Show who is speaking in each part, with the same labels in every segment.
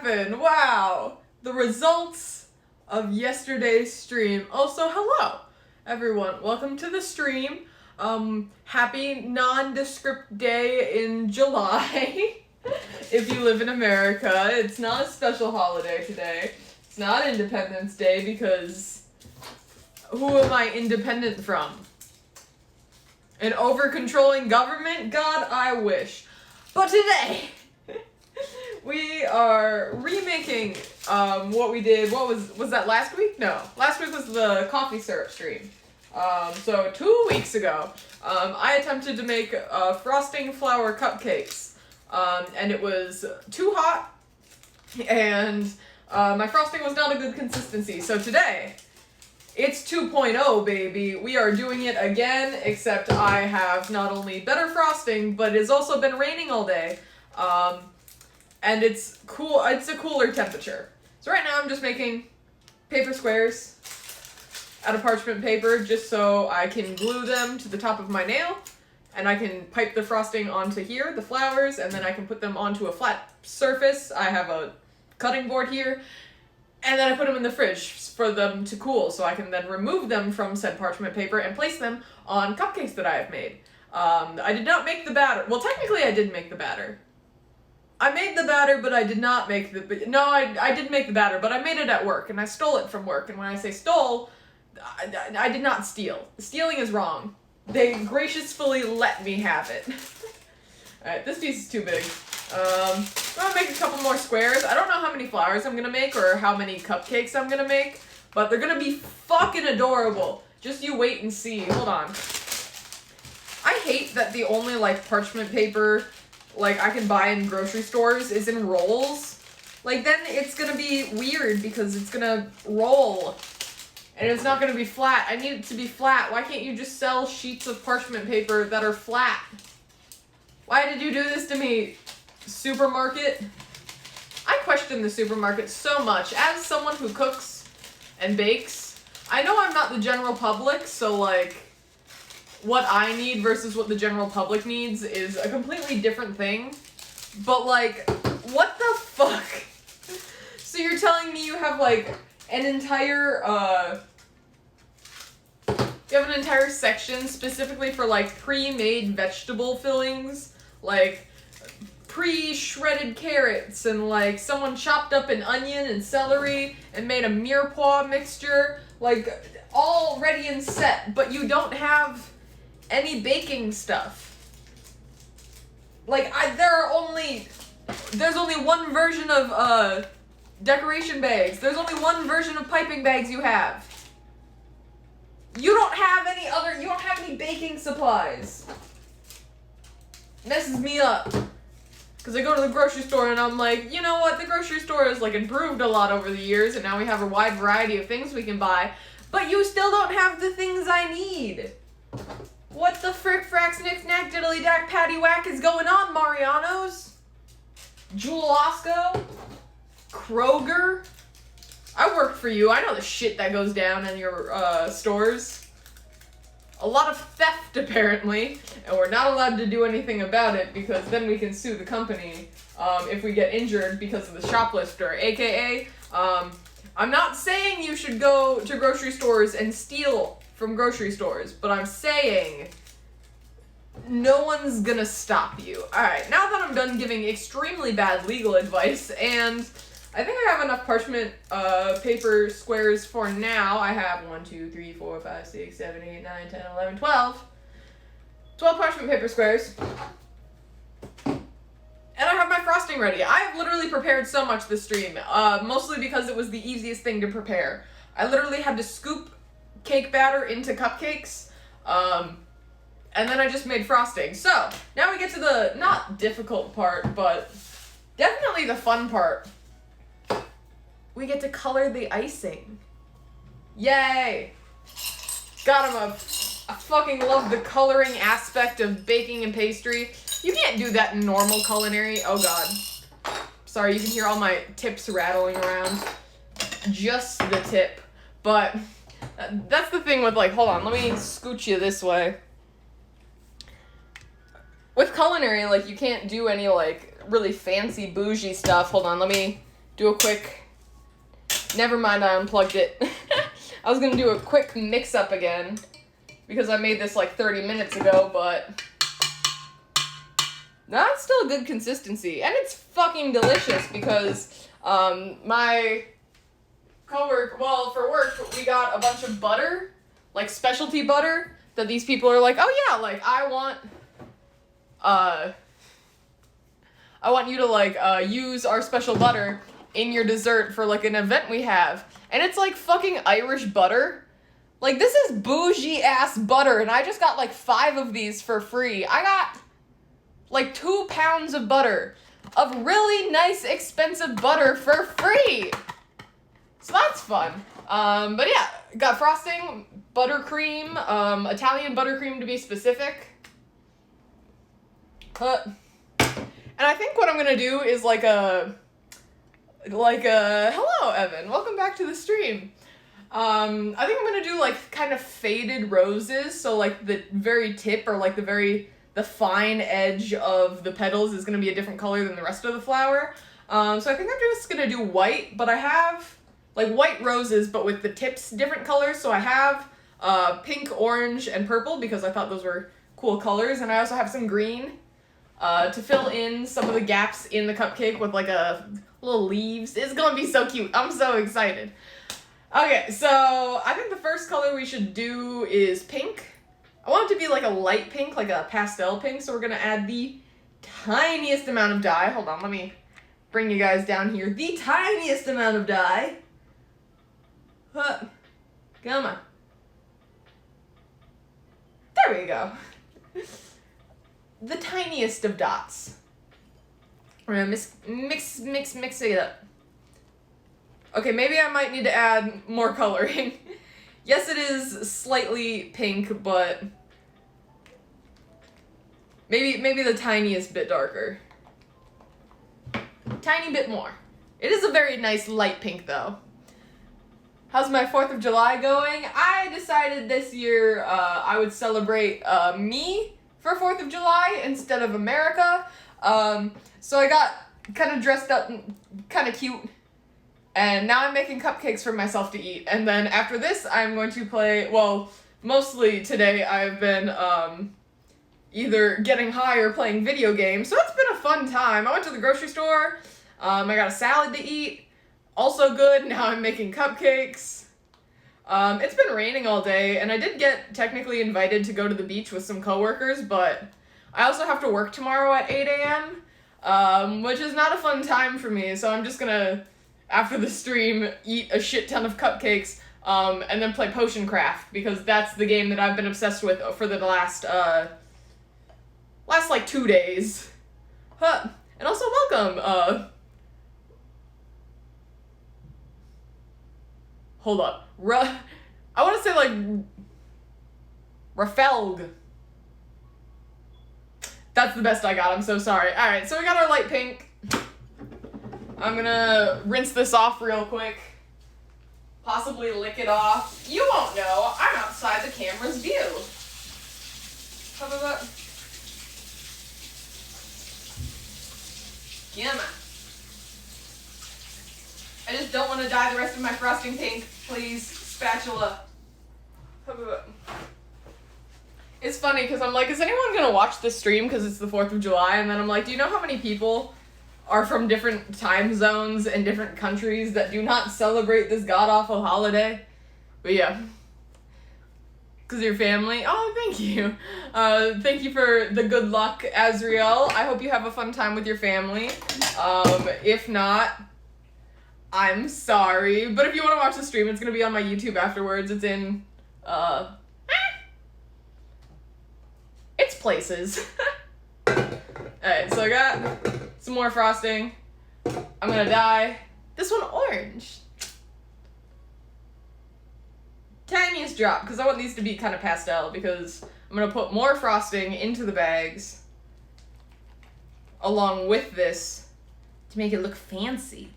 Speaker 1: happened. Wow. The results of yesterday's stream. Also, hello, everyone. Welcome to the stream. Happy nondescript day in July. If you live in America, it's not a special holiday today. It's not Independence Day because who am I independent from? An over-controlling government? God, I wish. But today, we are remaking what we did. What was that last week? No. Last week was the coffee syrup stream. So 2 weeks ago, I attempted to make frosting flour cupcakes. And it was too hot, and my frosting was not a good consistency. So today, it's 2.0, baby. We are doing it again, except I have not only better frosting, but it's also been raining all day. And it's cool. It's a cooler temperature. So right now I'm just making paper squares out of parchment paper just so I can glue them to the top of my nail, and I can pipe the frosting onto here, the flowers, and then I can put them onto a flat surface. I have a cutting board here, and then I put them in the fridge for them to cool so I can then remove them from said parchment paper and place them on cupcakes that I have made. I did not make the batter. Well, technically I did make the batter. I made the batter, but I did not make the... No, I did make the batter, but I made it at work, and I stole it from work. And when I say stole, I did not steal. Stealing is wrong. They graciously let me have it. Alright, this piece is too big. I'm gonna make a couple more squares. I don't know how many flowers I'm gonna make or how many cupcakes I'm gonna make, but they're gonna be fucking adorable. Just you wait and see. Hold on. I hate that the only, parchment paper I can buy in grocery stores is in rolls. Then it's gonna be weird because it's gonna roll. And it's not gonna be flat. I need it to be flat. Why can't you just sell sheets of parchment paper that are flat? Why did you do this to me, supermarket? I question the supermarket so much. As someone who cooks and bakes, I know I'm not the general public, so what I need versus what the general public needs is a completely different thing. But what the fuck? So you're telling me you have an entire you have an entire section specifically for pre-made vegetable fillings, pre-shredded carrots, and someone chopped up an onion and celery and made a mirepoix mixture, all ready and set, but you don't have any baking stuff. There's only one version of decoration bags. There's only one version of piping bags you have. You don't have any baking supplies. Messes me up. Because I go to the grocery store and I'm like, you know what, the grocery store has improved a lot over the years and now we have a wide variety of things we can buy, but you still don't have the things I need. What the frick frack snick snack diddly dack patty whack is going on, Mariano's? Jewel Osco? Kroger? I work for you. I know the shit that goes down in your stores. A lot of theft, apparently, and we're not allowed to do anything about it because then we can sue the company if we get injured because of the shoplifter, aka, I'm not saying you should go to grocery stores and steal from grocery stores, but I'm saying no one's gonna stop you. Alright, now that I'm done giving extremely bad legal advice, and I think I have enough parchment paper squares for now. I have 1, 2, 3, 4, 5, 6, 7, 8, 9, 10, 11, 12. 12 parchment paper squares. And I have my frosting ready. I have literally prepared so much this stream, mostly because it was the easiest thing to prepare. I literally had to scoop cake batter into cupcakes, and then I just made frosting. So, now we get to the not difficult part, but definitely the fun part. We get to color the icing. Yay! God, I fucking love the coloring aspect of baking and pastry. You can't do that in normal culinary. Oh god. Sorry, you can hear all my tips rattling around. Just the tip. But that's the thing with hold on, let me scooch you this way. With culinary, you can't do any really fancy bougie stuff. Hold on, let me do a quick, never mind, I unplugged it. I was gonna do a quick mix up again because I made this like 30 minutes ago, but that's still a good consistency. And it's fucking delicious because my coworker, well, for work, we got a bunch of butter, like specialty butter, that these people are like, oh yeah, like I want you to like use our special butter in your dessert for like an event we have. And it's like fucking Irish butter. Like this is bougie ass butter and I just got like 5 of these for free. I got like 2 pounds of butter, of really nice expensive butter for free. So that's fun. But yeah, got frosting, buttercream, Italian buttercream to be specific. And I think what I'm gonna do is like a hello Evan, welcome back to the stream. I think I'm gonna do like kind of faded roses, so like the very tip or like the fine edge of the petals is gonna be a different color than the rest of the flower. So I think I'm just gonna do white, but I have like white roses, but with the tips different colors. So I have pink, orange, and purple because I thought those were cool colors, and I also have some green to fill in some of the gaps in the cupcake with like a little leaves. It's gonna be so cute. I'm so excited. Okay, so I think the first color we should do is pink. I want it to be like a light pink, like a pastel pink, so we're gonna add the tiniest amount of dye. Hold on, let me bring you guys down here. The tiniest amount of dye. Huh. Come on. There we go. The tiniest of dots. We're gonna mix it up. Okay, maybe I might need to add more coloring. Yes, it is slightly pink, but maybe the tiniest bit darker. Tiny bit more. It is a very nice light pink, though. How's my 4th of July going? I decided this year I would celebrate me for 4th of July instead of America. So I got kind of dressed up, kind of cute. And now I'm making cupcakes for myself to eat. And then after this, I'm going to play, well, mostly today I've been either getting high or playing video games. So it's been a fun time. I went to the grocery store. I got a salad to eat. Also good. Now I'm making cupcakes. It's been raining all day, and I did get technically invited to go to the beach with some coworkers, but I also have to work tomorrow at 8 a.m., which is not a fun time for me. So I'm just gonna, after the stream, eat a shit ton of cupcakes, and then play Potion Craft, because that's the game that I've been obsessed with for the last like 2 days. Huh. And also welcome, hold up. I want to say like Rafelg. That's the best I got. I'm so sorry. All right, so we got our light pink. I'm gonna rinse this off real quick. Possibly lick it off. You won't know. I'm outside the camera's view. How about that? Gimme. I just don't want to dye the rest of my frosting pink. Please, spatula. How about that? It's funny because I'm like, is anyone gonna watch this stream because it's the 4th of July? And then I'm like, do you know how many people are from different time zones and different countries that do not celebrate this god-awful holiday? But yeah. Because your family. Oh, thank you. Thank you for the good luck, Azriel. I hope you have a fun time with your family. If not, I'm sorry. But if you want to watch the stream, it's going to be on my YouTube afterwards. It's in, it's places. Alright, so I got some more frosting. I'm going to dye this one orange. Tiniest drop, because I want these to be kind of pastel, because I'm going to put more frosting into the bags along with this to make it look fancy.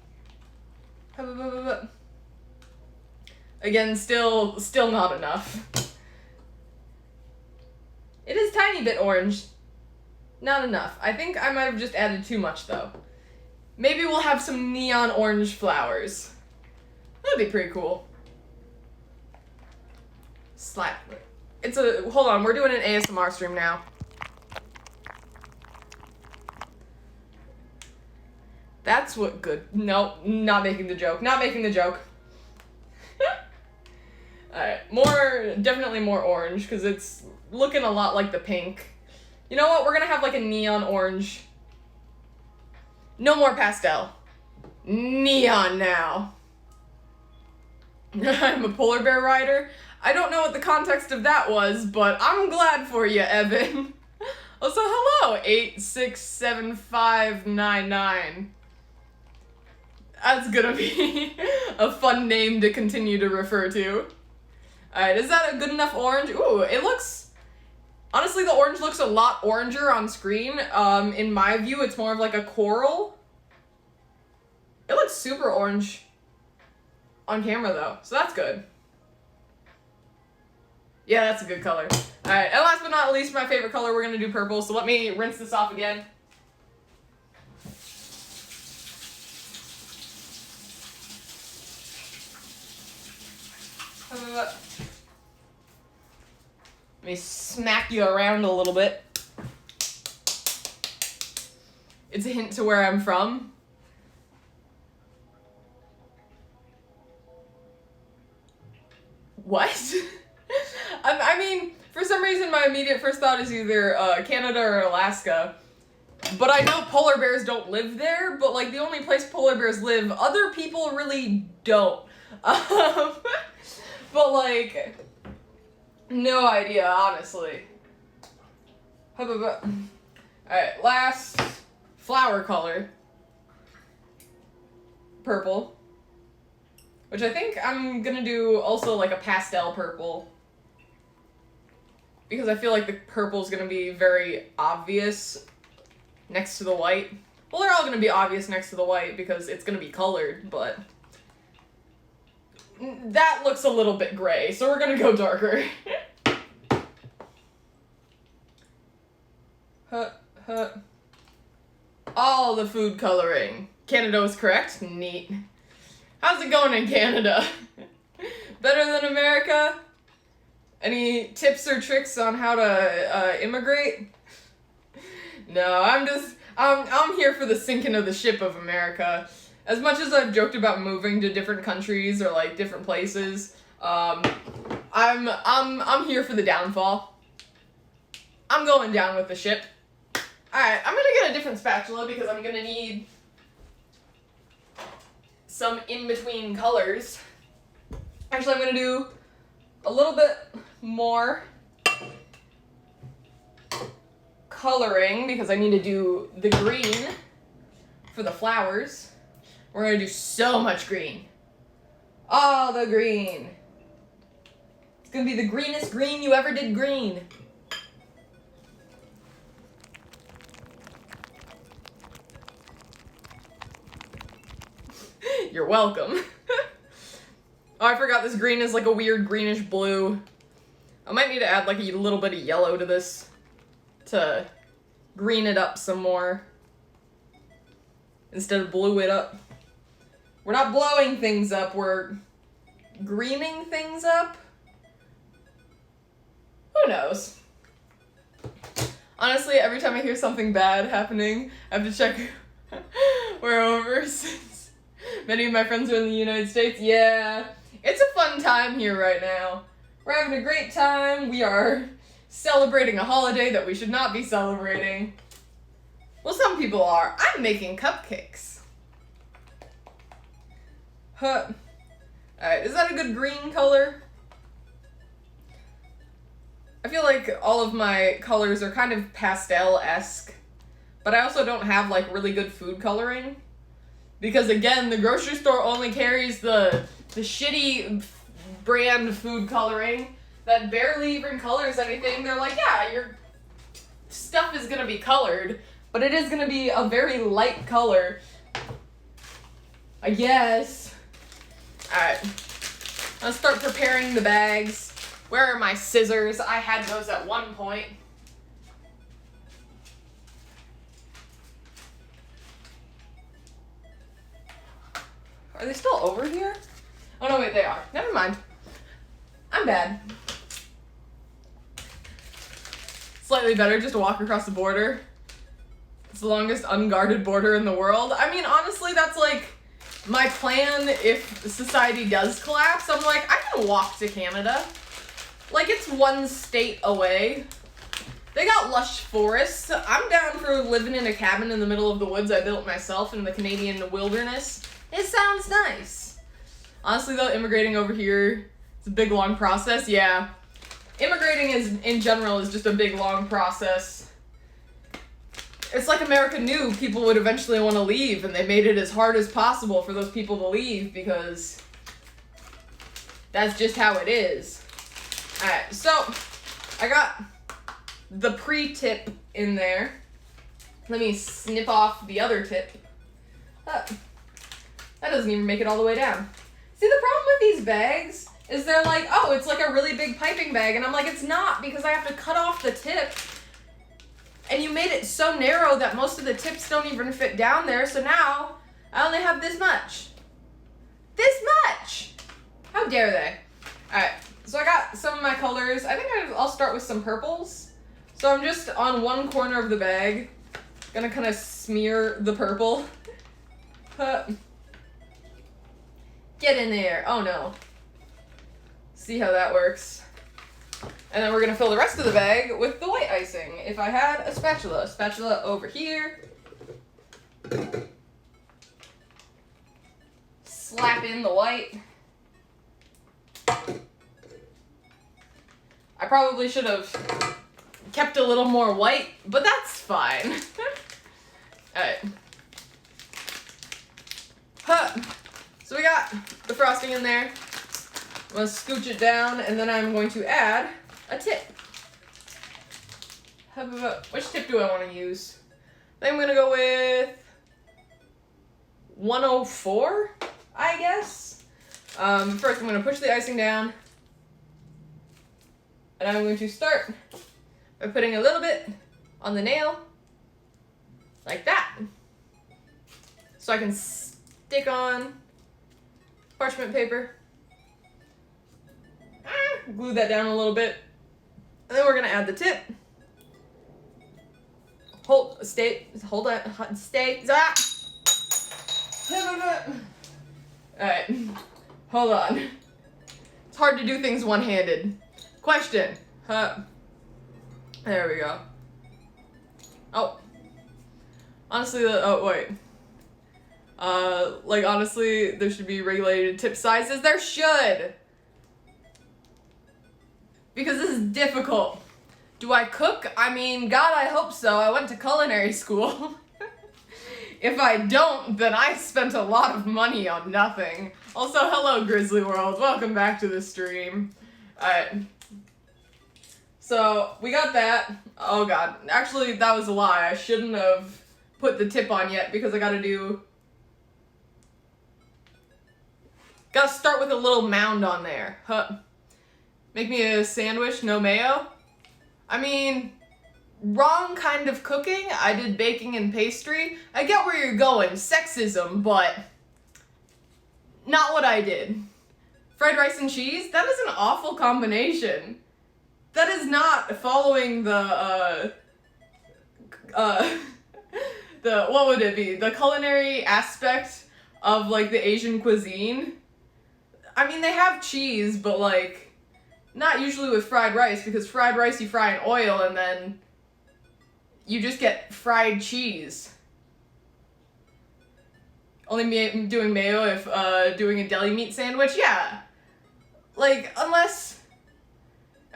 Speaker 1: Again, still not enough. It is tiny bit orange. Not enough. I think I might have just added too much, though. Maybe we'll have some neon orange flowers. That'd be pretty cool. Slap. Hold on, we're doing an ASMR stream now. That's what good. No, not making the joke. Not making the joke. Alright, definitely more orange, because it's looking a lot like the pink. You know what? We're gonna have like a neon orange. No more pastel. Neon now. I'm a polar bear rider. I don't know what the context of that was, but I'm glad for you, Evan. Also, hello, 867599. That's gonna be a fun name to continue to refer to. Alright, is that a good enough orange? Ooh, it looks... Honestly, the orange looks a lot oranger on screen. In my view, it's more of like a coral. It looks super orange on camera, though, so that's good. Yeah, that's a good color. Alright, and last but not least, my favorite color, we're gonna do purple, so let me rinse this off again. Let me smack you around a little bit. It's a hint to where I'm from. What? I mean, for some reason my immediate first thought is either Canada or Alaska. But I know polar bears don't live there, but like the only place polar bears live, other people really don't. But like, no idea, honestly. Alright, last flower color. Purple. Which I think I'm gonna do also like a pastel purple. Because I feel like the purple's gonna be very obvious next to the white. Well, they're all gonna be obvious next to the white because it's gonna be colored, but that looks a little bit gray, so we're gonna go darker. All the food coloring. Canada was correct. Neat. How's it going in Canada? Better than America? Any tips or tricks on how to immigrate? No, I'm here for the sinking of the ship of America. As much as I've joked about moving to different countries or like different places, I'm here for the downfall. I'm going down with the ship. Alright, I'm gonna get a different spatula because I'm gonna need some in-between colors. Actually, I'm gonna do a little bit more coloring because I need to do the green for the flowers. We're gonna do so much green. All the green. It's gonna be the greenest green you ever did green. You're welcome. Oh, I forgot this green is like a weird greenish blue. I might need to add like a little bit of yellow to this to green it up some more instead of blue it up. We're not blowing things up, we're greening things up. Who knows? Honestly, every time I hear something bad happening, I have to check where over since many of my friends are in the United States. Yeah, it's a fun time here right now. We're having a great time. We are celebrating a holiday that we should not be celebrating. Well, some people are. I'm making cupcakes. Alright, is that a good green color? I feel like all of my colors are kind of pastel-esque, but I also don't have like really good food coloring. Because again, the grocery store only carries the shitty brand food coloring that barely even colors anything. They're like, yeah, your stuff is gonna be colored, but it is gonna be a very light color. I guess. Alright. Let's start preparing the bags. Where are my scissors? I had those at one point. Are they still over here? Oh no, wait, they are. Never mind. I'm bad. Slightly better just to walk across the border. It's the longest unguarded border in the world. I mean, honestly, that's like my plan if society does collapse. I'm like, I can walk to Canada. Like, it's one state away. They got lush forests. I'm down for living in a cabin in the middle of the woods I built myself in the Canadian wilderness. It sounds nice. Honestly, though, immigrating over here is a big, long process. Yeah. Immigrating in general is just a big, long process. It's like America knew people would eventually want to leave, and they made it as hard as possible for those people to leave because that's just how it is. Alright, so I got the pre-tip in there. Let me snip off the other tip. That doesn't even make it all the way down. See, the problem with these bags is they're like, oh, it's like a really big piping bag, and I'm like, it's not, because I have to cut off the tip, and you made it so narrow that most of the tips don't even fit down there, so now I only have this much. This much! How dare they? Alright, so I got some of my colors. I think I'll start with some purples. So I'm just on one corner of the bag, gonna kind of smear the purple. Get in there. Oh no. See how that works. And then we're gonna fill the rest of the bag with the white icing. If I had a spatula. Spatula over here. Slap in the white. I probably should have kept a little more white, but that's fine. Alright. So we got the frosting in there. I'm going to scooch it down, and then I'm going to add a tip. Which tip do I want to use? I think I'm going to go with 104, I guess. First, I'm going to push the icing down. And I'm going to start by putting a little bit on the nail, like that. So I can stick on parchment paper. Glue that down a little bit. And then we're going to add the tip. Hold on, stay. Alright, hold on. It's hard to do things one-handed. Question. There we go. Oh. Honestly, like, honestly, there should be regulated tip sizes. There should! Because this is difficult. Do I cook? I mean, God, I hope so. I went to culinary school. If I don't, then I spent a lot of money on nothing. Also, hello, Grizzly World. Welcome back to the stream. Alright. So, we got that. Oh god. Actually, that was a lie. I shouldn't have put the tip on yet because I gotta start with a little mound on there. Make me a sandwich, no mayo? I mean, wrong kind of cooking. I did baking and pastry. I get where you're going, sexism, but not what I did. Fried rice and cheese? That is an awful combination. That is not following the what would it be? The culinary aspect of, like, the Asian cuisine. I mean, they have cheese, but, like, not usually with fried rice, because fried rice you fry in oil and then you just get fried cheese. Only doing mayo if doing a deli meat sandwich? Yeah. Like, unless...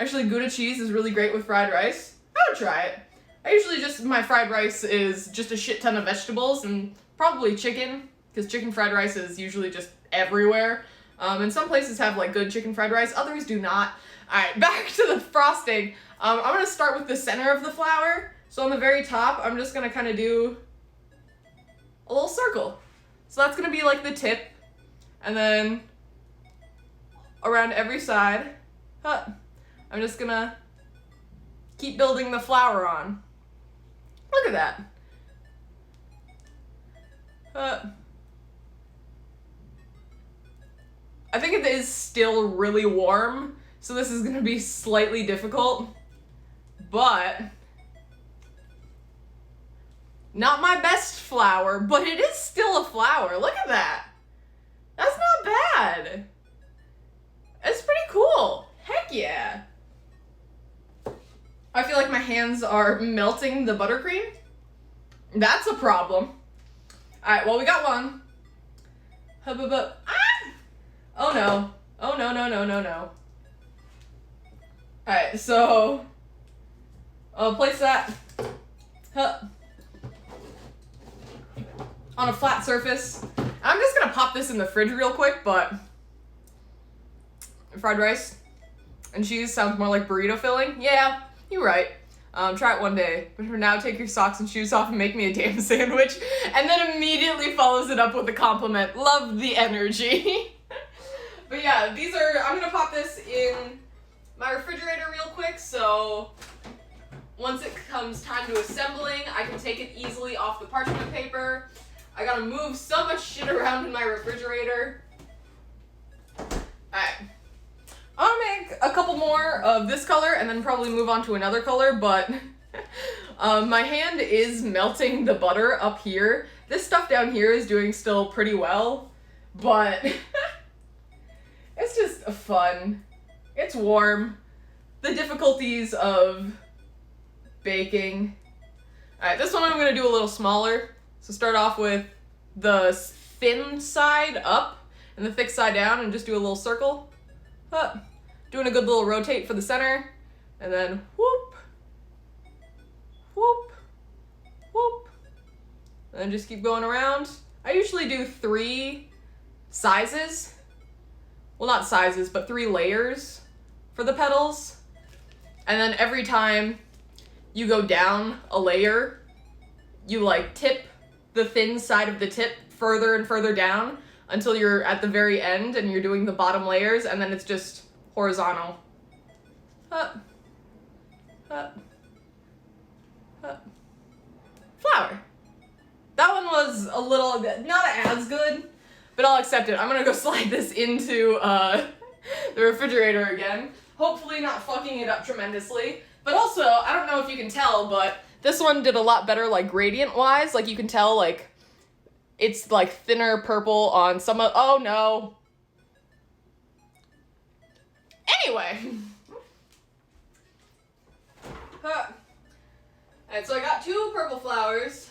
Speaker 1: Actually, Gouda cheese is really great with fried rice. I would try it. I usually my fried rice is just a shit ton of vegetables and probably chicken, because chicken fried rice is usually just everywhere. And some places have, like, good chicken fried rice, others do not. Alright, back to the frosting. I'm gonna start with the center of the flower. So on the very top, I'm just gonna kind of do a little circle. So that's gonna be, like, the tip. And then around every side, I'm just gonna keep building the flower on. Look at that. I think it is still really warm, so this is gonna be slightly difficult, but not my best flower, but it is still a flower. Look at that. That's not bad. It's pretty cool. Heck yeah. I feel like my hands are melting the buttercream. That's a problem. Alright, well, we got one. Ah! Oh no. Oh no, no, no, no, no. Alright, so I'll place that on a flat surface. I'm just gonna pop this in the fridge real quick, but fried rice and cheese sounds more like burrito filling. Yeah, you're right. Try it one day. But for now, take your socks and shoes off and make me a damn sandwich. And then immediately follows it up with a compliment. Love the energy. But yeah, I'm gonna pop this in my refrigerator real quick, so once it comes time to assembling, I can take it easily off the parchment paper. I gotta move so much shit around in my refrigerator. Alright. I'm gonna make a couple more of this color and then probably move on to another color, but my hand is melting the butter up here. This stuff down here is doing still pretty well, but it's just fun. It's warm. The difficulties of baking. Alright, this one I'm gonna do a little smaller. So start off with the thin side up and the thick side down and just do a little circle. Doing a good little rotate for the center, and then whoop, whoop, whoop, and then just keep going around. I usually do 3 sizes. Well, not sizes, but 3 layers for the petals. And then every time you go down a layer, you like tip the thin side of the tip further and further down until you're at the very end and you're doing the bottom layers, and then it's just horizontal. Up. Up. Up. Flower. That one was a little, not as good, but I'll accept it. I'm gonna go slide this into the refrigerator again. Hopefully not fucking it up tremendously. But also, I don't know if you can tell, but this one did a lot better, like, gradient-wise. Like, you can tell, like, it's, like, thinner purple on some of... Oh, no. Anyway. Alright, so I got 2 purple flowers.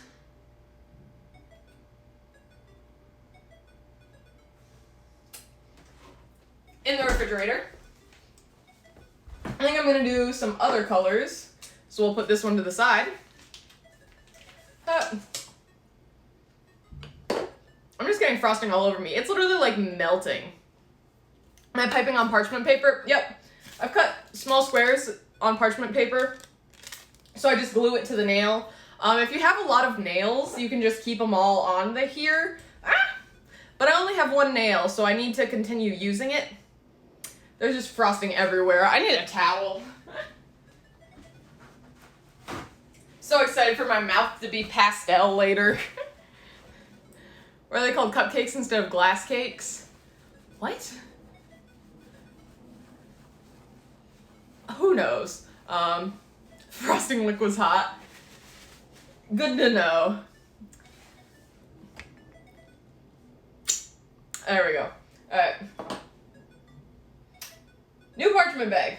Speaker 1: In the refrigerator. I think I'm gonna do some other colors. So we'll put this one to the side. I'm just getting frosting all over me. It's literally like melting. Am I piping on parchment paper? Yep. I've cut small squares on parchment paper, so I just glue it to the nail. If you have a lot of nails, you can just keep them all on here. But I only have 1 nail, so I need to continue using it. There's just frosting everywhere. I need a towel. So excited for my mouth to be pastel later. Or are they called cupcakes instead of glass cakes? What? Who knows? Frosting liquid's hot. Good to know. There we go. Alright. New parchment bag.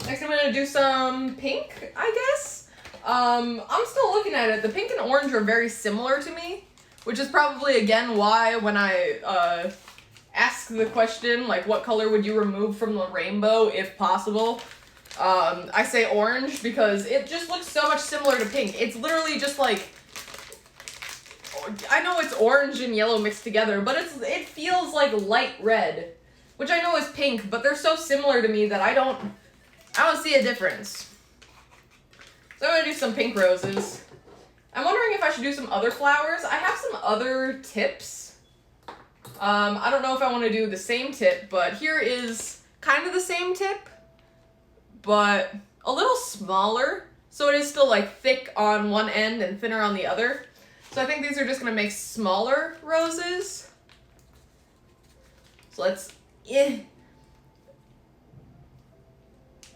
Speaker 1: Next I'm gonna do some pink, I guess. I'm still looking at it. The pink and orange are very similar to me, which is probably, again, why when I ask the question, like, what color would you remove from the rainbow if possible, I say orange, because it just looks so much similar to pink. It's literally just like, I know it's orange and yellow mixed together, but it feels like light red, which I know is pink, but they're so similar to me that I don't see a difference. So I'm gonna do some pink roses. I'm wondering if I should do some other flowers. I have some other tips. I don't know if I want to do the same tip, but here is kind of the same tip, but a little smaller. So it is still like thick on one end and thinner on the other. So I think these are just gonna make smaller roses. So let's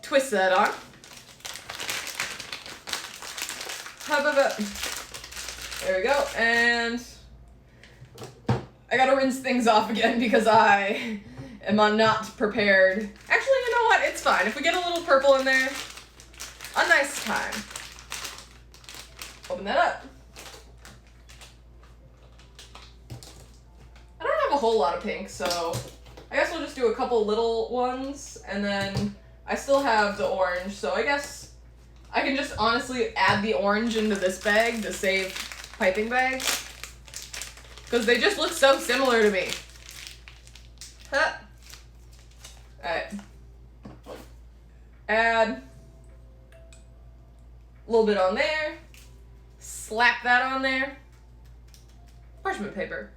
Speaker 1: twist that on. There we go, and I gotta rinse things off again because I am not prepared. Actually, you know what? It's fine. If we get a little purple in there, a nice time. Open that up. I don't have a whole lot of pink, so I guess we'll just do a couple little ones, and then I still have the orange, so I guess I can just honestly add the orange into this bag to save piping bags, because they just look so similar to me. Huh. Alright. Add a little bit on there. Slap that on there. Parchment paper.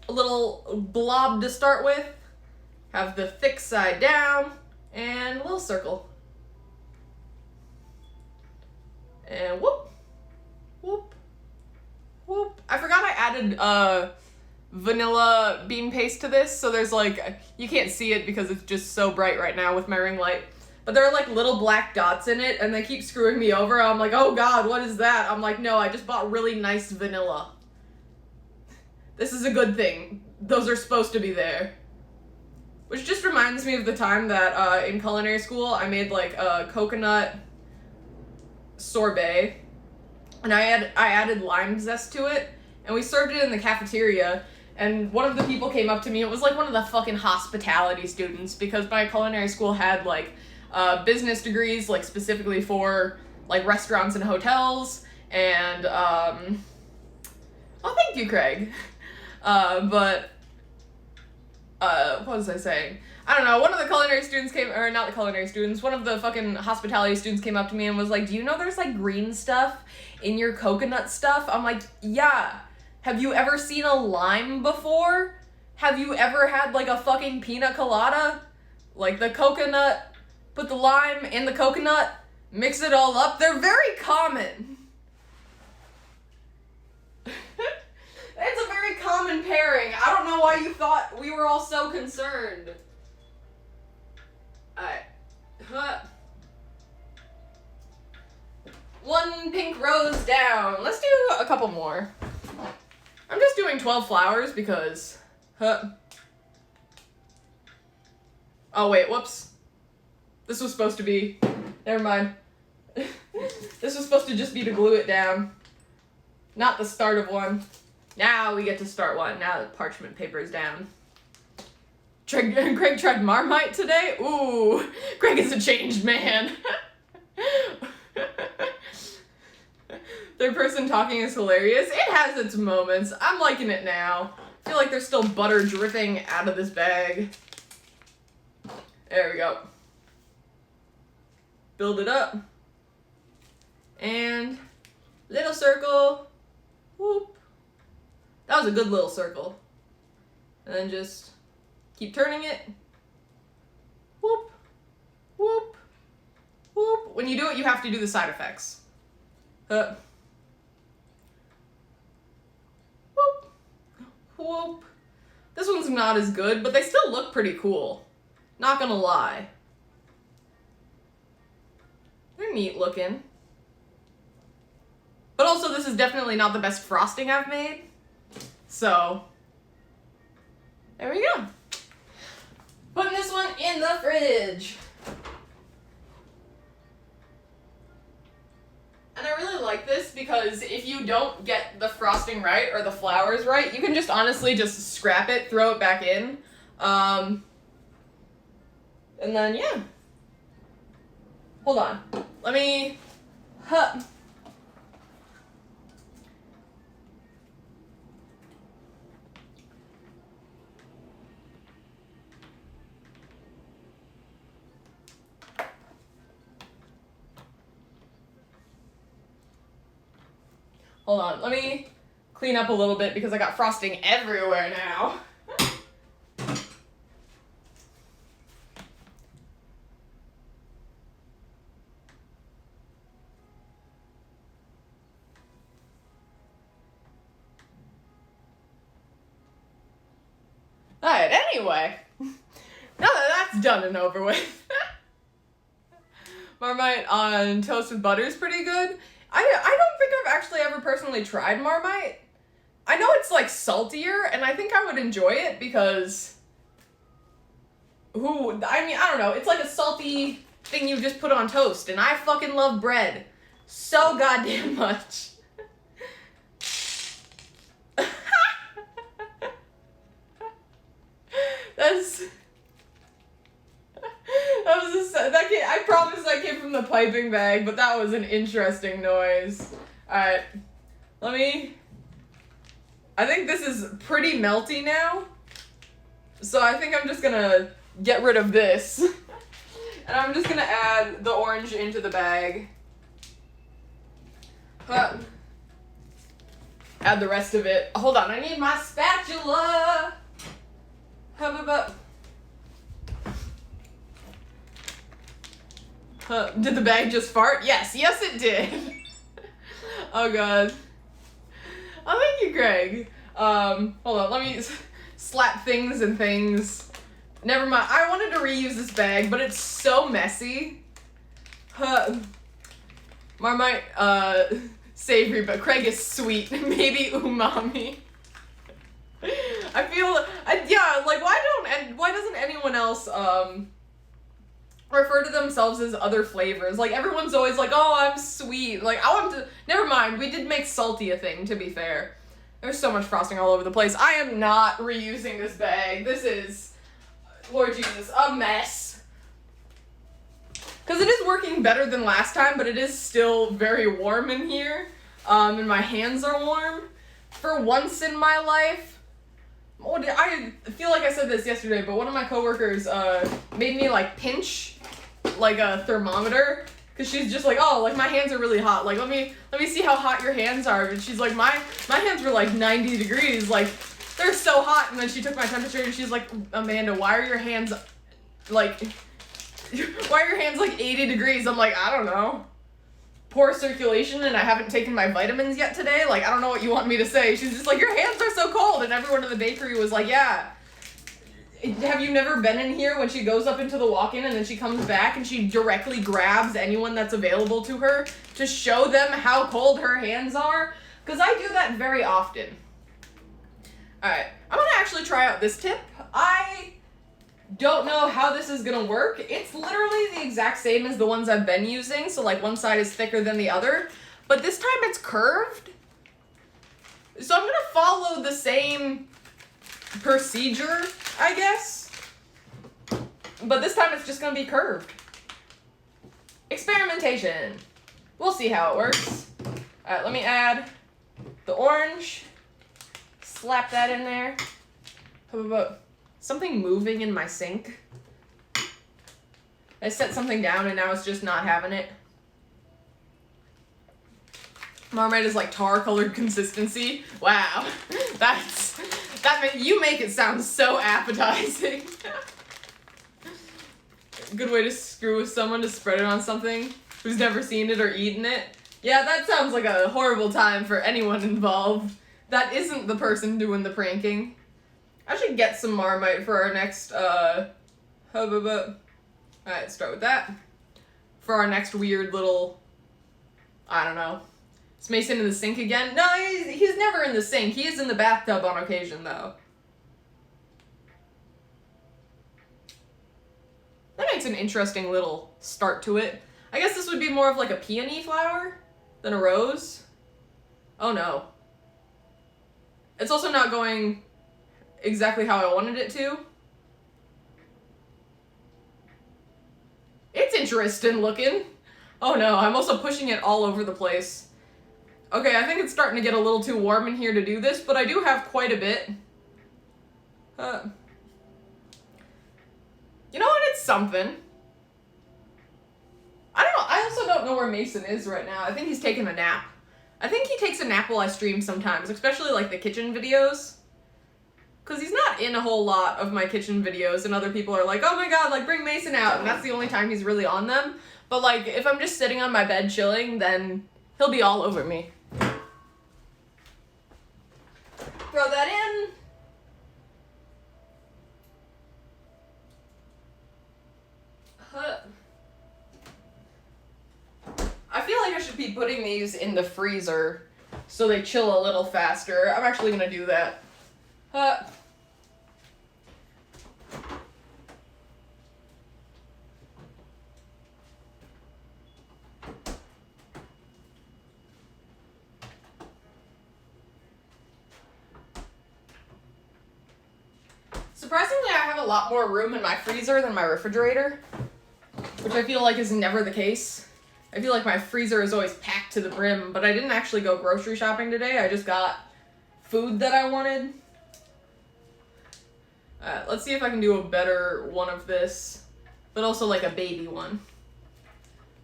Speaker 1: A little blob to start with. Have the thick side down. And a little circle. And whoop. Whoop. Whoop. I forgot I added vanilla bean paste to this, so there's like, you can't see it because it's just so bright right now with my ring light, but there are like little black dots in it and they keep screwing me over. I'm like, oh god, what is that? I'm like, no, I just bought really nice vanilla. This is a good thing. Those are supposed to be there. Which just reminds me of the time that in culinary school I made like a coconut sorbet, and I added lime zest to it, and we served it in the cafeteria. And one of the people came up to me, it was like one of the fucking hospitality students, because my culinary school had like business degrees, like specifically for like restaurants and hotels, and oh, thank you, Craig. What was I saying? I don't know, one of the culinary students came, or not the culinary students, one of the fucking hospitality students came up to me and was like, do you know there's like green stuff in your coconut stuff? I'm like, yeah. Have you ever seen a lime before? Have you ever had like a fucking pina colada? Like the coconut, put the lime in the coconut, mix it all up. They're very common. It's a very common pairing. I don't know why you thought we were all so concerned. Alright. One pink rose down. Let's do a couple more. I'm just doing 12 flowers because, oh wait, whoops. This was supposed to be, never mind. This was supposed to just be to glue it down. Not the start of one. Now we get to start one, now the parchment paper is down. Greg tried Marmite today? Ooh, Greg is a changed man. Third person talking is hilarious. It has its moments. I'm liking it now. I feel like there's still butter dripping out of this bag. There we go. Build it up. And little circle. Whoop. That was a good little circle. And then just keep turning it. Whoop. Whoop. Whoop. When you do it, you have to do the side effects. Whoop. Whoop. This one's not as good, but they still look pretty cool. Not gonna lie. They're neat looking. But also, this is definitely not the best frosting I've made. So, there we go. Putting this one in the fridge. And I really like this because if you don't get the frosting right or the flowers right, you can just honestly just scrap it, throw it back in. And then, yeah. Hold on. Let me... Hold on, let me clean up a little bit because I got frosting everywhere now. Alright, anyway. Now that that's done and over with. Marmite on toast with butter is pretty good. I don't think I've actually ever personally tried Marmite. I know it's like saltier, and I think I would enjoy it because I don't know, it's like a salty thing you just put on toast, and I fucking love bread so goddamn much. I promise that came from the piping bag, but that was an interesting noise. Alright, I think this is pretty melty now, so I think I'm just gonna get rid of this, and I'm just gonna add the orange into the bag. Add the rest of it. Hold on, I need my spatula! Did the bag just fart? Yes, it did. Oh god. Oh, thank you, Greg. Hold on, let me slap things and things. Never mind, I wanted to reuse this bag, but it's so messy. Marmite, savory, but Craig is sweet. Maybe umami. Yeah, like, why doesn't anyone else, refer to themselves as other flavors? Like, everyone's always like, oh, I'm sweet. Like, never mind, we did make salty a thing, to be fair. There's so much frosting all over the place. I am not reusing this bag. This is, Lord Jesus, a mess. Because it is working better than last time, but it is still very warm in here. And my hands are warm. For once in my life, I feel like I said this yesterday, but one of my coworkers made me like pinch like a thermometer, because she's just like, oh, like my hands are really hot, like let me see how hot your hands are. And she's like, my hands were like 90 degrees, like they're so hot. And then she took my temperature and she's like, Amanda, why are your hands like 80 degrees? I'm like, I don't know, poor circulation, and I haven't taken my vitamins yet today. Like, I don't know what you want me to say. She's just like, your hands are so cold. And everyone in the bakery was like, yeah. Have you never been in here when she goes up into the walk-in and then she comes back and she directly grabs anyone that's available to her to show them how cold her hands are? Because I do that very often. Alright, I'm gonna actually try out this tip. I don't know how this is gonna work. It's literally the exact same as the ones I've been using, so like one side is thicker than the other, but this time it's curved. So I'm gonna follow the same procedure, I guess, but this time it's just gonna be curved. Experimentation. We'll see how it works. Alright, let me add the orange. Slap that in there. How about something moving in my sink? I set something down and now it's just not having it. Marmite is like tar-colored consistency. Wow, you make it sound so appetizing. Good way to screw with someone, to spread it on something who's never seen it or eaten it. Yeah, that sounds like a horrible time for anyone involved. That isn't the person doing the pranking. I should get some Marmite for our next, Alright, start with that. For our next weird little, I don't know. Is Mason in the sink again? No, he's never in the sink. He is in the bathtub on occasion, though. That makes an interesting little start to it. I guess this would be more of like a peony flower than a rose. Oh no. It's also not going exactly how I wanted it to. It's interesting looking. Oh no, I'm also pushing it all over the place. Okay, I think it's starting to get a little too warm in here to do this, but I do have quite a bit. You know what? It's something. I don't know. I also don't know where Mason is right now. I think he's taking a nap. I think he takes a nap while I stream sometimes, especially like the kitchen videos. Because he's not in a whole lot of my kitchen videos, and other people are like, oh my god, like, bring Mason out, and that's the only time he's really on them. But like, if I'm just sitting on my bed chilling, then he'll be all over me. Throw that in. be putting these in the freezer so they chill a little faster. I'm actually gonna do that. Surprisingly, I have a lot more room in my freezer than my refrigerator, which I feel like is never the case. I feel like my freezer is always packed to the brim, but I didn't actually go grocery shopping today. I just got food that I wanted. Let's see if I can do a better one of this, but also like a baby one.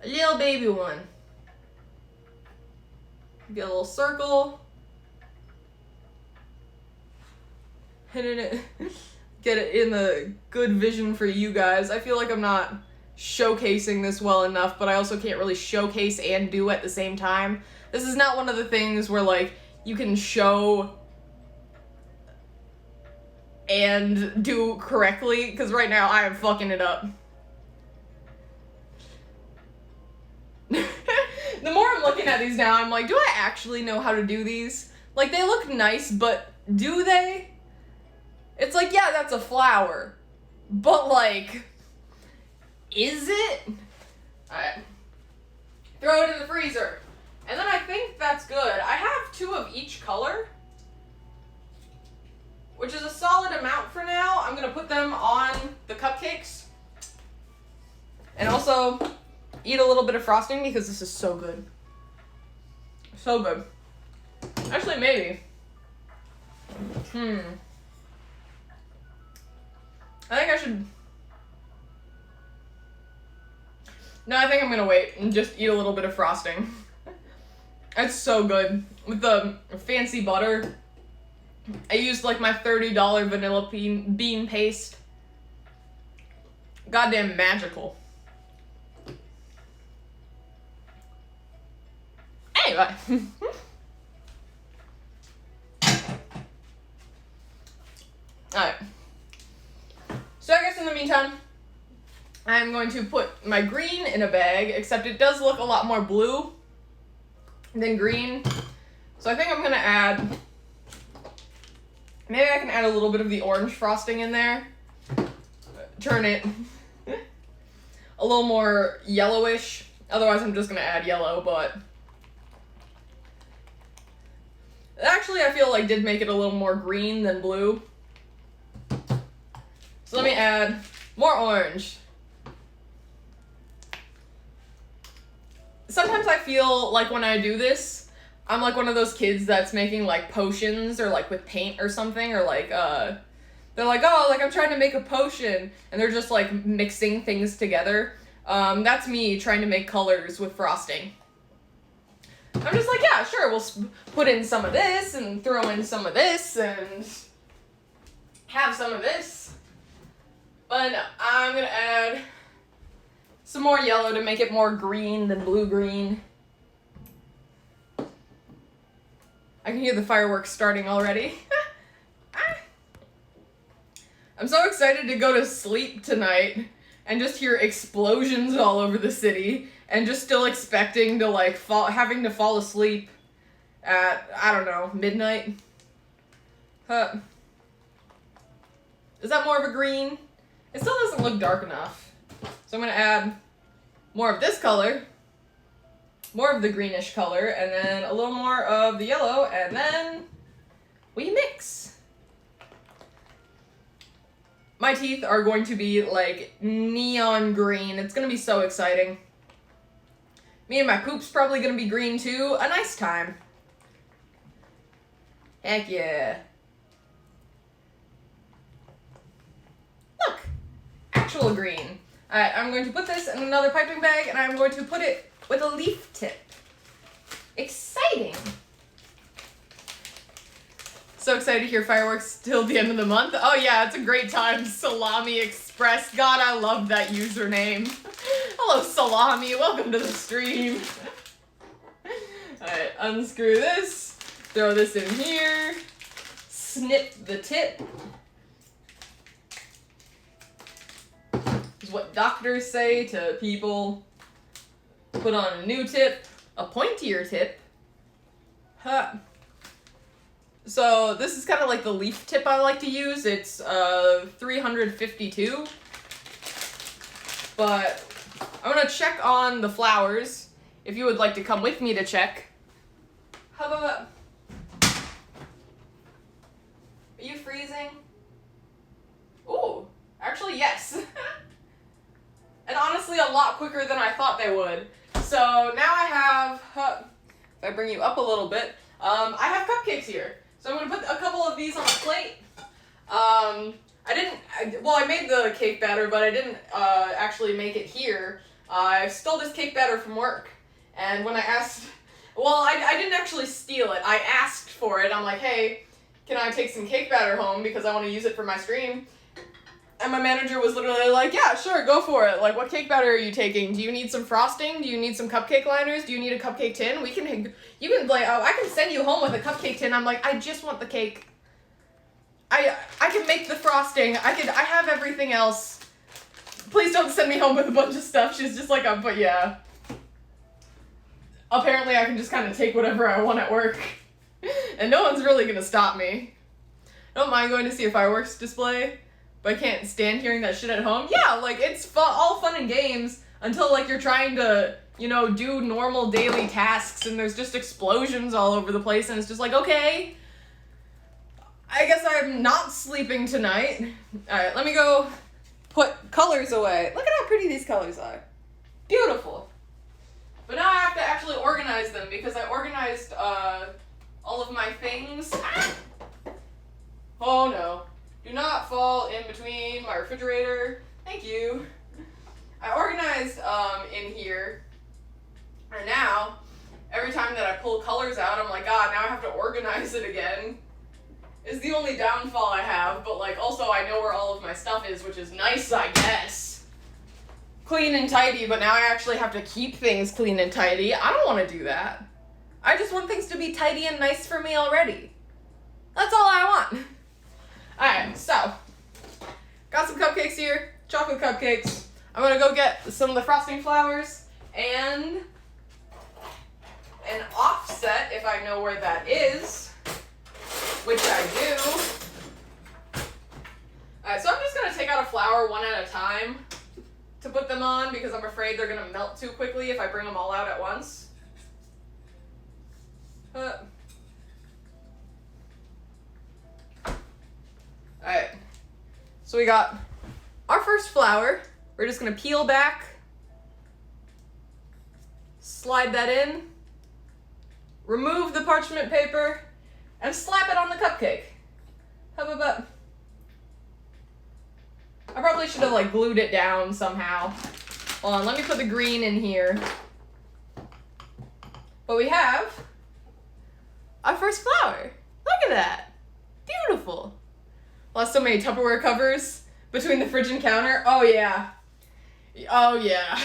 Speaker 1: A little baby one. Get a little circle. And then get it in the good vision for you guys. I feel like I'm not showcasing this well enough, but I also can't really showcase and do at the same time. This is not one of the things where like you can show and do correctly, because right now I am fucking it up. The more I'm looking at these now, I'm like, do I actually know how to do these? Like, they look nice, but do they? It's like, yeah, that's a flower, but like, is it? Alright. Throw it in the freezer. And then I think that's good. I have 2 of each color, which is a solid amount for now. I'm gonna put them on the cupcakes. And also eat a little bit of frosting because this is so good. So good. Actually, maybe. I think I should... No, I think I'm gonna wait and just eat a little bit of frosting. It's so good. With the fancy butter. I used like my $30 vanilla bean paste. Goddamn magical. Anyway. Alright. So I guess in the meantime, I'm going to put my green in a bag, except it does look a lot more blue than green. So I think I'm gonna add, maybe I can add a little bit of the orange frosting in there. Turn it a little more yellowish. Otherwise I'm just gonna add yellow, but actually I feel like did make it a little more green than blue. So let me add more orange. Sometimes I feel like when I do this, I'm like one of those kids that's making like potions or like with paint or something, or like they're like, oh, like I'm trying to make a potion, and they're just like mixing things together. That's me trying to make colors with frosting. I'm just like, yeah, sure, we'll put in some of this and throw in some of this and have some of this. But no, I'm gonna add some more yellow to make it more green than blue-green. I can hear the fireworks starting already. I'm so excited to go to sleep tonight and just hear explosions all over the city and just still expecting to like having to fall asleep at, I don't know, midnight. Is that more of a green? It still doesn't look dark enough. So I'm gonna add more of this color, more of the greenish color, and then a little more of the yellow, and then we mix. My teeth are going to be like neon green. It's gonna be so exciting. Me and my poop's probably gonna be green too. A nice time. Heck yeah. Look, actual green. Alright, I'm going to put this in another piping bag, and I'm going to put it with a leaf tip. Exciting! So excited to hear fireworks till the end of the month. Oh yeah, it's a great time. Salami Express. God, I love that username. Hello, Salami. Welcome to the stream. Alright, unscrew this. Throw this in here. Snip the tip. Is what doctors say to people. Put on a new tip. a pointier tip. Huh. So this is kind of like the leaf tip I like to use. It's 352. But I'm gonna check on the flowers. If you would like to come with me to check. How about... Are you freezing? Ooh, actually yes. And honestly, a lot quicker than I thought they would. So now I have, if I bring you up a little bit, I have cupcakes here. So I'm gonna put a couple of these on a plate. I made the cake batter, but I didn't actually make it here. I stole this cake batter from work. And when I asked, I didn't actually steal it. I asked for it. I'm like, hey, can I take some cake batter home because I want to use it for my stream? And my manager was literally like, yeah, sure, go for it. Like, what cake batter are you taking? Do you need some frosting? Do you need some cupcake liners? Do you need a cupcake tin? I can send you home with a cupcake tin. I'm like, I just want the cake. I can make the frosting. I have everything else. Please don't send me home with a bunch of stuff. She's just like, but yeah. Apparently I can just kind of take whatever I want at work. And no one's really gonna stop me. I don't mind going to see a fireworks display, but I can't stand hearing that shit at home. Yeah, like, it's all fun and games until, like, you're trying to, do normal daily tasks and there's just explosions all over the place and it's just like, okay, I guess I'm not sleeping tonight. Alright, let me go put colors away. Look at how pretty these colors are. Beautiful. But now I have to actually organize them because I organized, all of my things. Oh no. Do not fall in between my refrigerator. Thank you. I organized in here, and now every time that I pull colors out, I'm like, God, now I have to organize it again. It's the only downfall I have, but like also I know where all of my stuff is, which is nice, I guess. Clean and tidy, but now I actually have to keep things clean and tidy. I don't want to do that. I just want things to be tidy and nice for me already. That's all I want. Alright, so, got some cupcakes here, chocolate cupcakes. I'm gonna go get some of the frosting flowers and an offset, if I know where that is, which I do. Alright, so I'm just gonna take out a flower one at a time to put them on because I'm afraid they're gonna melt too quickly if I bring them all out at once. Alright, so we got our first flower. We're just gonna peel back, slide that in, remove the parchment paper, and slap it on the cupcake. How about that? I probably should have like glued it down somehow. Hold on, let me put the green in here. But we have our first flower. Look at that. Beautiful. Lost so many Tupperware covers between the fridge and counter. Oh yeah. Oh yeah.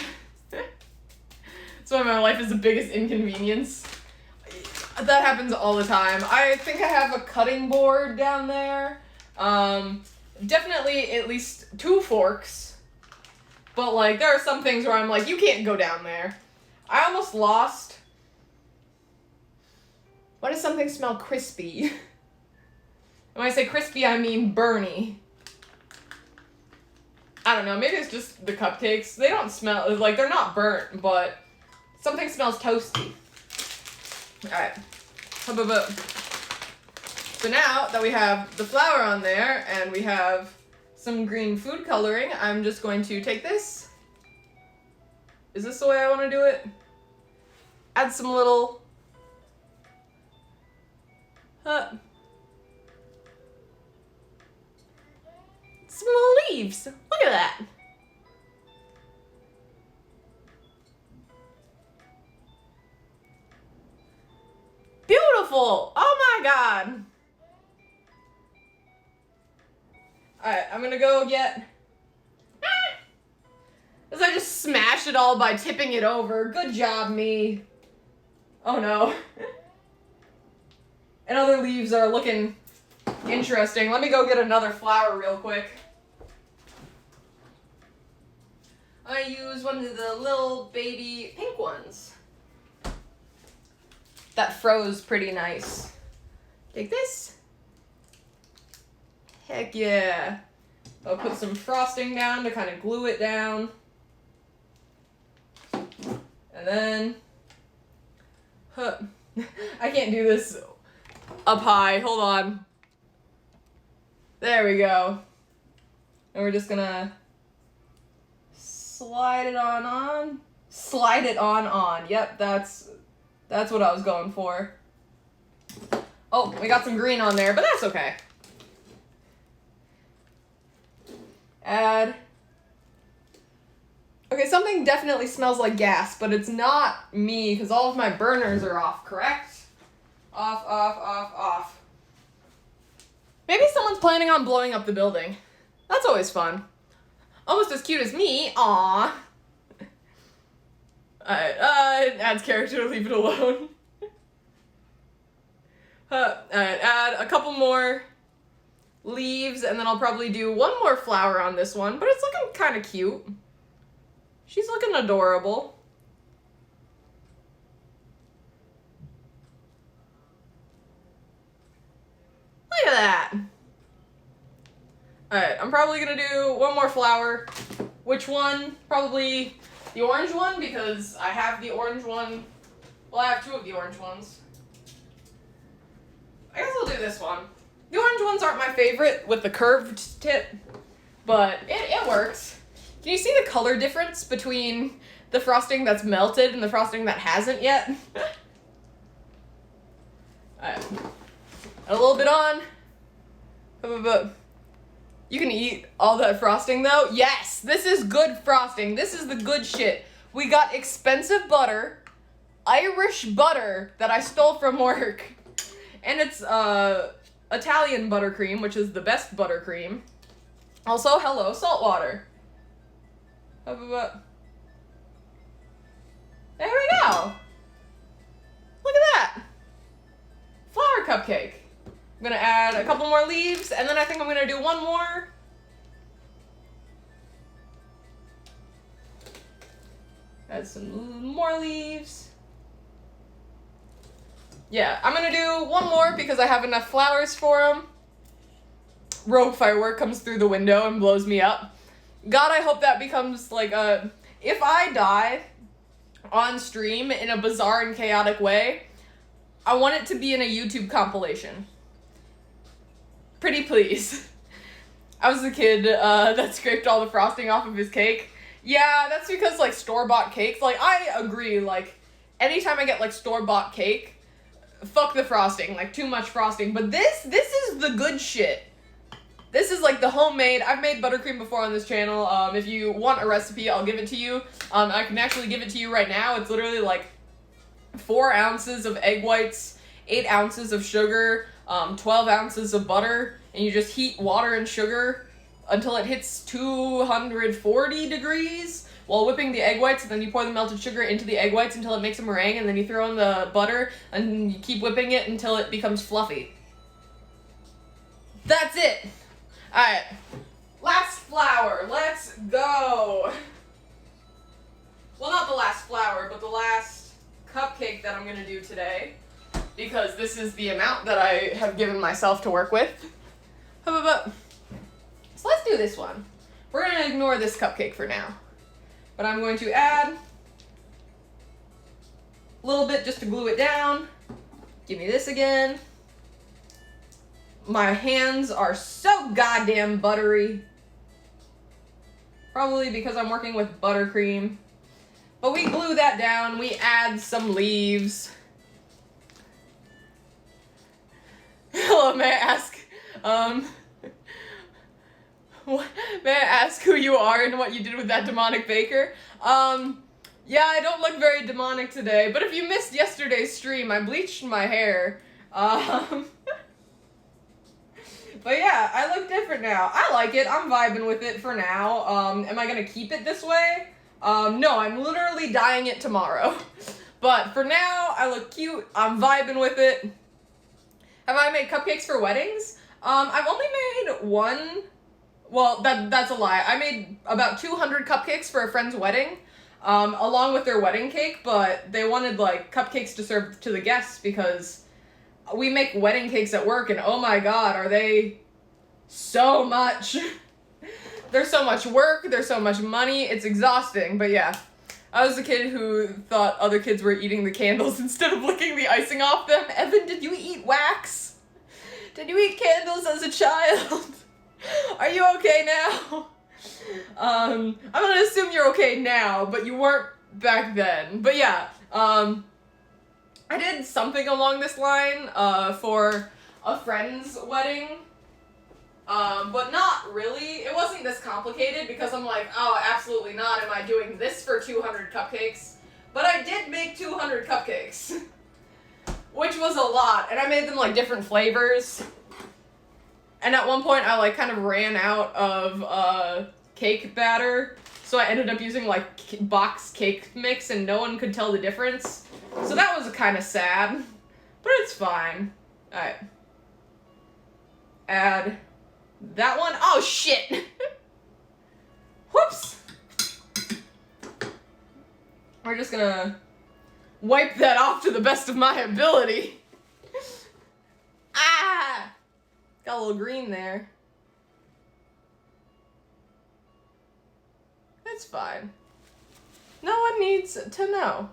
Speaker 1: That's why my life is the biggest inconvenience. That happens all the time. I think I have a cutting board down there. Definitely at least 2 forks. But like there are some things where I'm like, you can't go down there. I almost lost. Why does something smell crispy? And when I say crispy, I mean burny. I don't know, maybe it's just the cupcakes. They don't smell, like, they're not burnt, but something smells toasty. Alright. So now that we have the flour on there, and we have some green food coloring, I'm just going to take this. Is this the way I want to do it? Add some little... some little leaves. Look at that. Beautiful. Oh my god. Alright, I'm gonna go get... As I just smashed it all by tipping it over. Good job, me. Oh no. And other leaves are looking interesting. Let me go get another flower real quick. I use one of the little baby pink ones. that froze pretty nice. Take this. Heck yeah. I'll put some frosting down to kind of glue it down. And then, I can't do this up high. Hold on. There we go. And we're just gonna slide it on. Slide it on. Yep, that's what I was going for. Oh, we got some green on there, but that's okay. Add. Okay, something definitely smells like gas, but it's not me because all of my burners are off, correct? Off. Maybe someone's planning on blowing up the building. That's always fun. Almost as cute as me. Aww. Alright, it adds character, leave it alone. Alright, add a couple more leaves, and then I'll probably do one more flower on this one, but it's looking kind of cute. She's looking adorable. Look at that. Alright, I'm probably gonna do one more flower. Which one? Probably the orange one, because I have the orange one. Well, I have two of the orange ones. I guess I'll do this one. The orange ones aren't my favorite with the curved tip, but it works. Can you see the color difference between the frosting that's melted and the frosting that hasn't yet? Alright. A little bit on. You can eat all that frosting though? Yes! This is good frosting. This is the good shit. We got expensive butter, Irish butter that I stole from work. And it's Italian buttercream, which is the best buttercream. Also, hello, salt water. There we go. Look at that. Flower cupcake. I'm gonna add a couple more leaves, and then I think I'm gonna do one more. Add some more leaves. Yeah, I'm gonna do one more because I have enough flowers for them. Rogue firework comes through the window and blows me up. God, I hope that becomes like a... If I die on stream in a bizarre and chaotic way, I want it to be in a YouTube compilation. Pretty please. I was the kid that scraped all the frosting off of his cake. Yeah, that's because, like, store-bought cakes, like, I agree, like, anytime I get, like, store-bought cake, fuck the frosting, like, too much frosting, but this is the good shit. This is, like, the homemade, I've made buttercream before on this channel. If you want a recipe, I'll give it to you. I can actually give it to you right now. It's literally, like, 4 ounces of egg whites, 8 ounces of sugar, 12 ounces of butter, and you just heat water and sugar until it hits 240 degrees while whipping the egg whites, and then you pour the melted sugar into the egg whites until it makes a meringue, and then you throw in the butter, and you keep whipping it until it becomes fluffy. That's it! Alright, last flower, let's go! Well, not the last flower, but the last cupcake that I'm gonna do today, because this is the amount that I have given myself to work with. So let's do this one. We're gonna ignore this cupcake for now. But I'm going to add a little bit just to glue it down. Give me this again. My hands are so goddamn buttery. Probably because I'm working with buttercream. But we glue that down, we add some leaves. Hello, may I ask, may I ask who you are and what you did with that demonic baker? Yeah, I don't look very demonic today, but if you missed yesterday's stream, I bleached my hair. But yeah, I look different now. I like it, I'm vibing with it for now. Am I gonna keep it this way? No, I'm literally dyeing it tomorrow. But for now, I look cute, I'm vibing with it. Have I made cupcakes for weddings? I've only made one. Well, that's a lie. I made about 200 cupcakes for a friend's wedding. along with their wedding cake, but they wanted, like, cupcakes to serve to the guests because we make wedding cakes at work, and oh my god, are they so much. There's so much work, there's so much money, it's exhausting, but yeah. I was the kid who thought other kids were eating the candles instead of licking the icing off them. Evan, did you eat wax? Did you eat candles as a child? Are you okay now? I'm gonna assume you're okay now, but you weren't back then. But yeah, I did something along this line, for a friend's wedding. But not really. It wasn't this complicated because I'm like, oh, absolutely not. Am I doing this for 200 cupcakes? But I did make 200 cupcakes, which was a lot. And I made them like different flavors. And at one point I like kind of ran out of cake batter. So I ended up using like box cake mix and no one could tell the difference. So that was kind of sad, but it's fine. Alright. Add that one. Oh, shit! Whoops! We're just gonna wipe that off to the best of my ability. Ah! Got a little green there. It's fine. No one needs to know.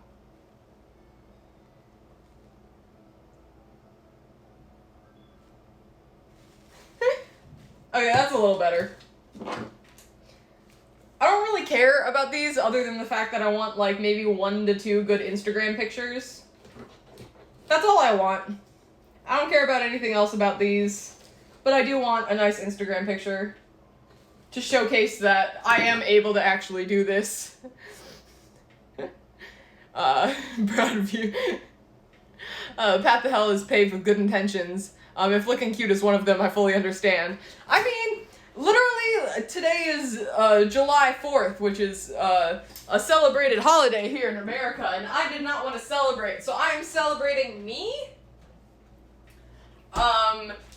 Speaker 1: Okay, that's a little better. I don't really care about these other than the fact that I want like maybe 1 to 2 good Instagram pictures. That's all I want. I don't care about anything else about these, but I do want a nice Instagram picture to showcase that I am able to actually do this. Proud of you. Path to hell is paved with good intentions. If looking cute is one of them, I fully understand. I mean, literally, today is July 4th, which is a celebrated holiday here in America, and I did not want to celebrate, so I am celebrating me.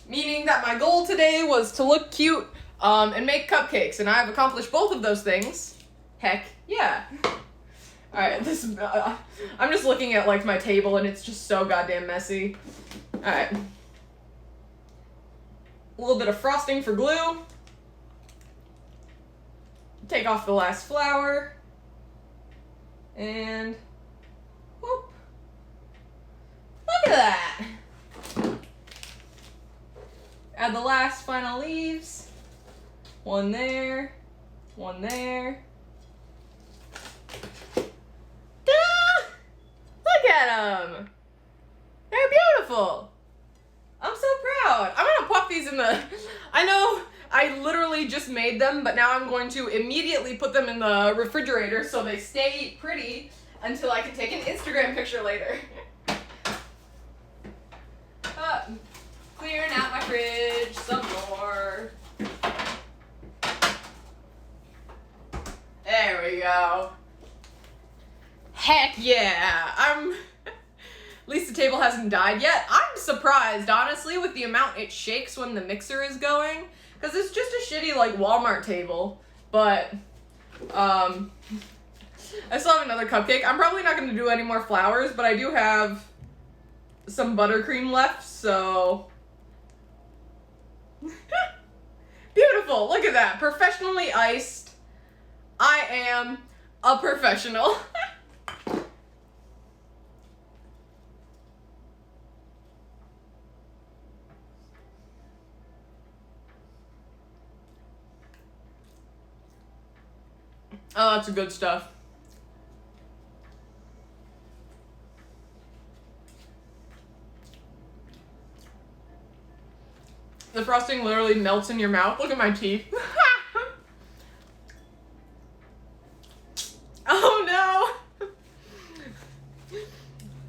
Speaker 1: Meaning that my goal today was to look cute and make cupcakes, and I've accomplished both of those things. Heck yeah. Alright, this I'm just looking at like my table and it's just so goddamn messy. Alright. A little bit of frosting for glue. Take off the last flower. And whoop. Look at that. Add the last final leaves. One there. One there. Look at them! They're beautiful! I'm so proud. I'm gonna pop these in the... I know I literally just made them, but now I'm going to immediately put them in the refrigerator so they stay pretty until I can take an Instagram picture later. Clearing out my fridge some more. There we go. Heck yeah! At least the table hasn't died yet. I'm surprised, honestly, with the amount it shakes when the mixer is going. Because it's just a shitty, like, Walmart table. But, I still have another cupcake. I'm probably not going to do any more flowers, but I do have some buttercream left, so... Beautiful! Look at that! Professionally iced. I am a professional. Oh, that's good stuff. The frosting literally melts in your mouth. Look at my teeth. Oh no!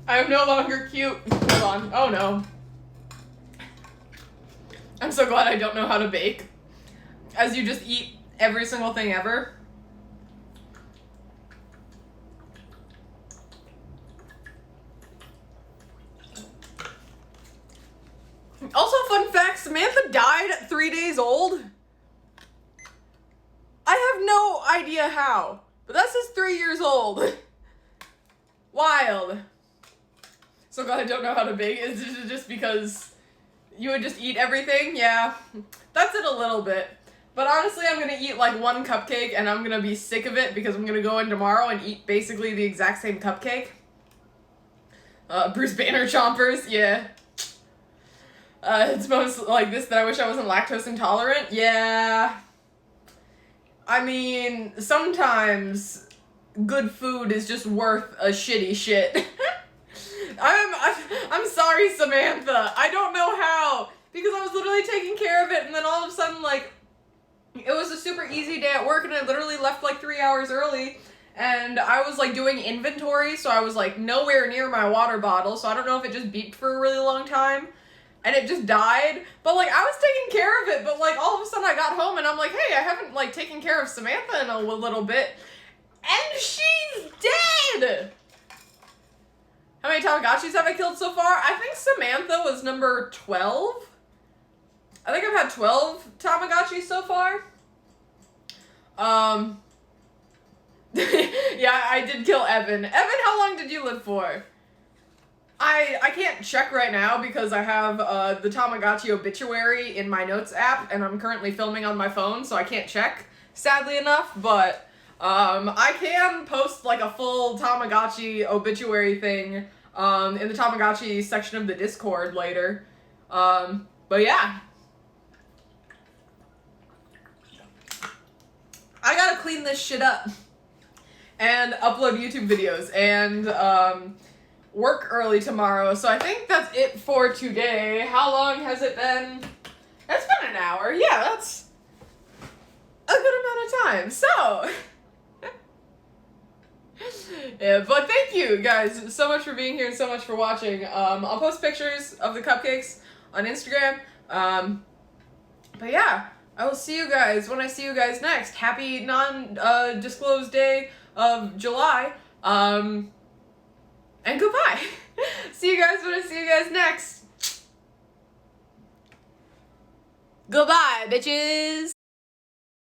Speaker 1: I am no longer cute. Hold on. Oh no. I'm so glad I don't know how to bake. As you just eat every single thing ever. Also, fun fact, Samantha died at 3 days old. I have no idea how. But that says 3 years old. Wild. So glad I don't know how to bake. Is it just because you would just eat everything? Yeah. That's it a little bit. But honestly, I'm gonna eat like one cupcake and I'm gonna be sick of it because I'm gonna go in tomorrow and eat basically the exact same cupcake. Bruce Banner chompers, yeah. It's most like this that I wish I wasn't lactose intolerant. Yeah. I mean, sometimes good food is just worth a shitty shit. I'm sorry, Samantha. I don't know how. Because I was literally taking care of it and then all of a sudden, like, it was a super easy day at work and I literally left like 3 hours early. And I was like doing inventory, so I was like nowhere near my water bottle, so I don't know if it just beeped for a really long time. And it just died. But like I was taking care of it, but like all of a sudden I got home and I'm like, hey, I haven't like taken care of Samantha in a little bit. And she's dead! How many Tamagotchis have I killed so far? I think Samantha was number 12. I think I've had 12 Tamagotchis so far. Yeah, I did kill Evan. Evan, how long did you live for? I can't check right now because I have the Tamagotchi obituary in my notes app and I'm currently filming on my phone, so I can't check, sadly enough, but I can post like a full Tamagotchi obituary thing in the Tamagotchi section of the Discord later. But yeah. I gotta clean this shit up and upload YouTube videos and work early tomorrow, so I think that's it for today. How long has it been? It's been an hour. Yeah, that's a good amount of time. So, yeah, but thank you guys so much for being here and so much for watching. I'll post pictures of the cupcakes on Instagram. But yeah, I will see you guys when I see you guys next. Happy non-disclosed day of July. And goodbye. See you guys when I see you guys next. Goodbye, bitches.